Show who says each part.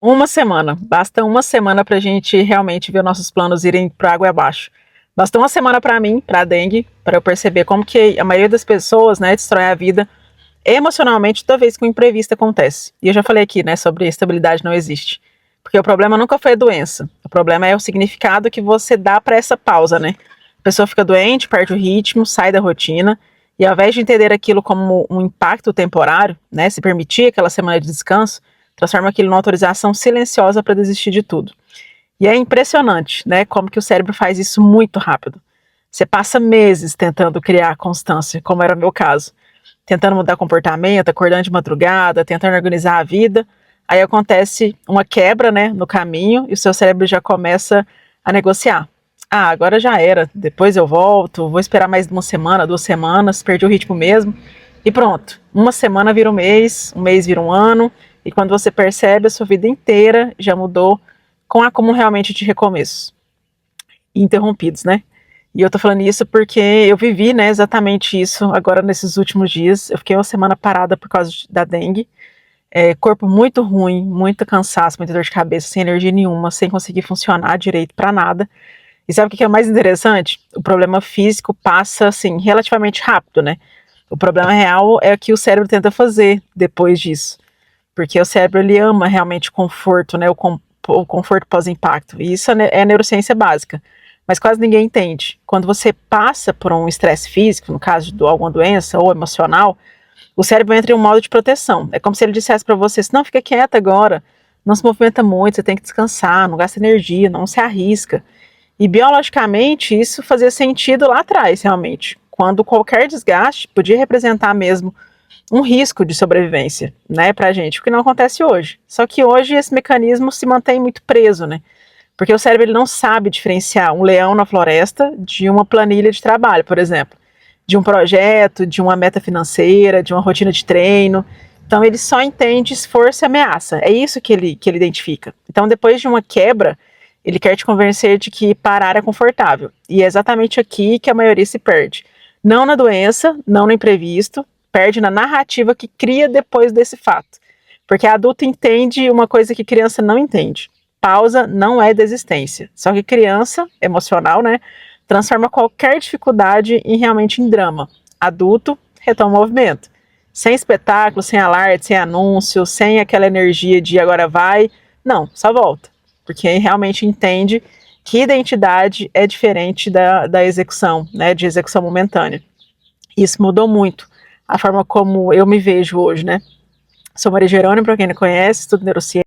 Speaker 1: Uma semana, basta uma semana para a gente realmente ver nossos planos irem para água abaixo. Basta uma semana para mim, para a dengue, para eu perceber como que a maioria das pessoas, né, destrói a vida emocionalmente toda vez que um imprevisto acontece. E eu já falei aqui, né, sobre estabilidade não existe. Porque o problema nunca foi a doença. O problema é o significado que você dá para essa pausa, né? A pessoa fica doente, perde o ritmo, sai da rotina, e ao invés de entender aquilo como um impacto temporário, né, se permitir aquela semana de descanso, transforma aquilo numa autorização silenciosa para desistir de tudo. E é impressionante, né, como que o cérebro faz isso muito rápido. Você passa meses tentando criar constância, como era o meu caso, tentando mudar comportamento, acordando de madrugada, tentando organizar a vida. Aí acontece uma quebra, né, no caminho e o seu cérebro já começa a negociar. Ah, agora já era, depois eu volto, vou esperar mais uma semana, 2 semanas, perdi o ritmo mesmo. E pronto, uma semana vira um mês vira um ano, e quando você percebe, a sua vida inteira já mudou com a como realmente de recomeços interrompidos, né? E eu tô falando isso porque eu vivi, né, exatamente isso agora nesses últimos dias. Eu fiquei uma semana parada por causa da dengue. Corpo muito ruim, muito cansaço, muita dor de cabeça, sem energia nenhuma, sem conseguir funcionar direito para nada. E sabe o que é mais interessante? O problema físico passa, assim, relativamente rápido, né? O problema real é o que o cérebro tenta fazer depois disso. Porque o cérebro, ele ama realmente o conforto, né? O conforto pós-impacto. E isso é neurociência básica. Mas quase ninguém entende. Quando você passa por um estresse físico, no caso de alguma doença ou emocional, o cérebro entra em um modo de proteção. É como se ele dissesse para você: não, fica quieta agora, não se movimenta muito, você tem que descansar, não gasta energia, não se arrisca. E biologicamente isso fazia sentido lá atrás, realmente, quando qualquer desgaste podia representar mesmo um risco de sobrevivência, né, pra gente, o que não acontece hoje. Só que hoje esse mecanismo se mantém muito preso, né? Porque o cérebro ele não sabe diferenciar um leão na floresta de uma planilha de trabalho, por exemplo, de um projeto, de uma meta financeira, de uma rotina de treino. Então ele só entende esforço e ameaça. É isso que ele identifica. Então depois de uma quebra, ele quer te convencer de que parar é confortável. E é exatamente aqui que a maioria se perde. Não na doença, não no imprevisto, perde na narrativa que cria depois desse fato. Porque adulto entende uma coisa que criança não entende. Pausa não é desistência. Só que criança, emocional, né, transforma qualquer dificuldade realmente em drama. Adulto retoma o movimento. Sem espetáculo, sem alarde, sem anúncio, sem aquela energia de agora vai. Não, só volta. Porque aí realmente entende que identidade é diferente da execução, né, de execução momentânea. Isso mudou muito a forma como eu me vejo hoje, né? Sou Maria Jerônimo, para quem não conhece, estudo neurociência.